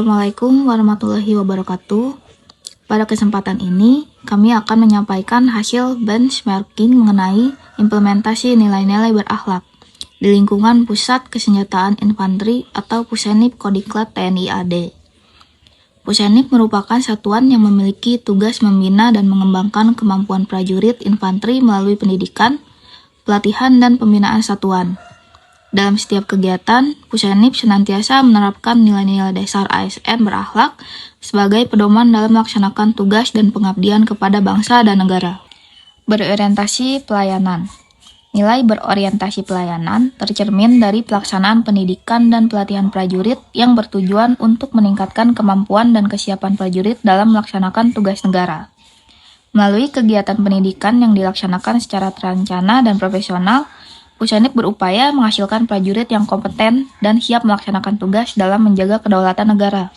Assalamualaikum warahmatullahi wabarakatuh. Pada kesempatan ini, kami akan menyampaikan hasil benchmarking mengenai implementasi nilai-nilai berakhlak di lingkungan Pusat Kesenjataan Infanteri atau Pusenip Kodiklat TNI AD. Pusenip merupakan satuan yang memiliki tugas membina dan mengembangkan kemampuan prajurit infanteri melalui pendidikan, pelatihan, dan pembinaan satuan. Dalam setiap kegiatan, Pusenip senantiasa menerapkan nilai-nilai dasar ASN berakhlak sebagai pedoman dalam melaksanakan tugas dan pengabdian kepada bangsa dan negara. Berorientasi pelayanan. Nilai berorientasi pelayanan tercermin dari pelaksanaan pendidikan dan pelatihan prajurit yang bertujuan untuk meningkatkan kemampuan dan kesiapan prajurit dalam melaksanakan tugas negara. Melalui kegiatan pendidikan yang dilaksanakan secara terencana dan profesional, Pusenip berupaya menghasilkan prajurit yang kompeten dan siap melaksanakan tugas dalam menjaga kedaulatan negara.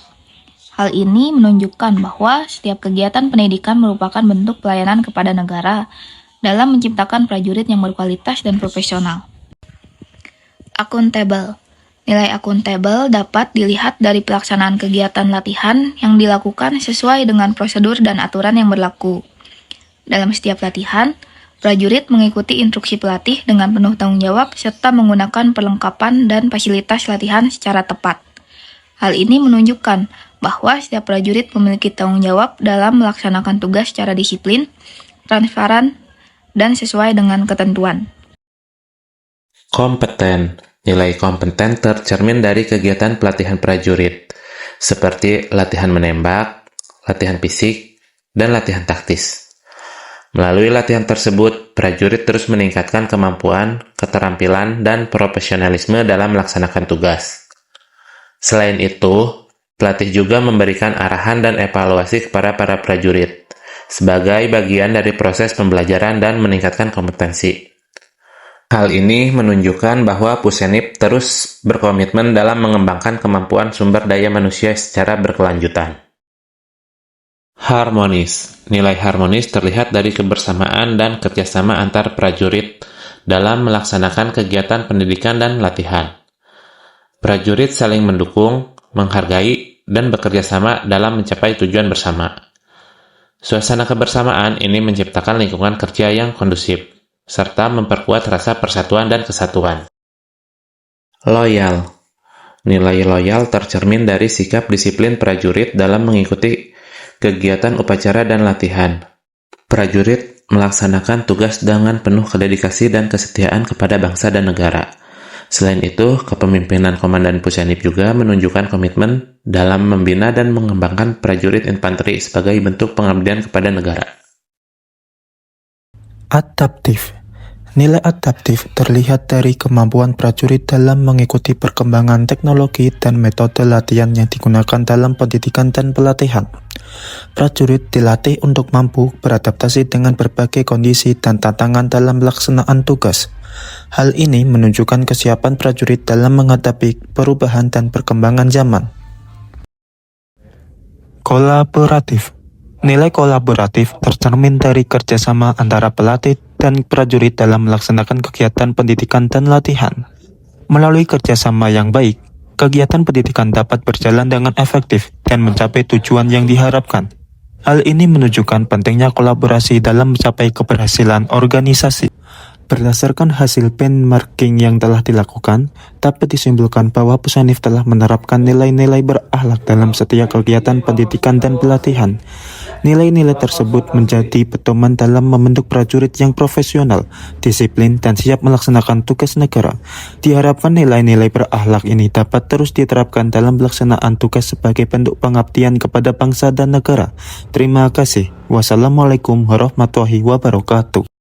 Hal ini menunjukkan bahwa setiap kegiatan pendidikan merupakan bentuk pelayanan kepada negara dalam menciptakan prajurit yang berkualitas dan profesional. Akuntabel. Nilai akuntabel dapat dilihat dari pelaksanaan kegiatan latihan yang dilakukan sesuai dengan prosedur dan aturan yang berlaku. Dalam setiap latihan, prajurit mengikuti instruksi pelatih dengan penuh tanggung jawab serta menggunakan perlengkapan dan fasilitas latihan secara tepat. Hal ini menunjukkan bahwa setiap prajurit memiliki tanggung jawab dalam melaksanakan tugas secara disiplin, transparan, dan sesuai dengan ketentuan. Kompeten. Nilai kompeten tercermin dari kegiatan pelatihan prajurit, seperti latihan menembak, latihan fisik, dan latihan taktis. Melalui latihan tersebut, prajurit terus meningkatkan kemampuan, keterampilan, dan profesionalisme dalam melaksanakan tugas. Selain itu, pelatih juga memberikan arahan dan evaluasi kepada para prajurit, sebagai bagian dari proses pembelajaran dan meningkatkan kompetensi. Hal ini menunjukkan bahwa Pusenip terus berkomitmen dalam mengembangkan kemampuan sumber daya manusia secara berkelanjutan. Harmonis. Nilai harmonis terlihat dari kebersamaan dan kerjasama antar prajurit dalam melaksanakan kegiatan pendidikan dan latihan. Prajurit saling mendukung, menghargai, dan bekerja sama dalam mencapai tujuan bersama. Suasana kebersamaan ini menciptakan lingkungan kerja yang kondusif, serta memperkuat rasa persatuan dan kesatuan. Loyal. Nilai loyal tercermin dari sikap disiplin prajurit dalam mengikuti kegiatan upacara dan latihan. Prajurit melaksanakan tugas dengan penuh dedikasi dan kesetiaan kepada bangsa dan negara. Selain itu, kepemimpinan Komandan Pusenip juga menunjukkan komitmen dalam membina dan mengembangkan prajurit infanteri sebagai bentuk pengabdian kepada negara. Adaptif. Nilai adaptif terlihat dari kemampuan prajurit dalam mengikuti perkembangan teknologi dan metode latihan yang digunakan dalam pendidikan dan pelatihan. Prajurit dilatih untuk mampu beradaptasi dengan berbagai kondisi dan tantangan dalam pelaksanaan tugas. Hal ini menunjukkan kesiapan prajurit dalam menghadapi perubahan dan perkembangan zaman. Kolaboratif. Nilai kolaboratif tercermin dari kerjasama antara pelatih dan prajurit dalam melaksanakan kegiatan pendidikan dan latihan. Melalui kerjasama yang baik, kegiatan pendidikan dapat berjalan dengan efektif dan mencapai tujuan yang diharapkan. Hal ini menunjukkan pentingnya kolaborasi dalam mencapai keberhasilan organisasi. Berdasarkan hasil benchmarking yang telah dilakukan, dapat disimpulkan bahwa Pusenip telah menerapkan nilai-nilai berakhlak dalam setiap kegiatan pendidikan dan pelatihan. Nilai-nilai tersebut menjadi pedoman dalam membentuk prajurit yang profesional, disiplin, dan siap melaksanakan tugas negara. Diharapkan nilai-nilai berakhlak ini dapat terus diterapkan dalam pelaksanaan tugas sebagai bentuk pengabdian kepada bangsa dan negara. Terima kasih. Wassalamualaikum warahmatullahi wabarakatuh.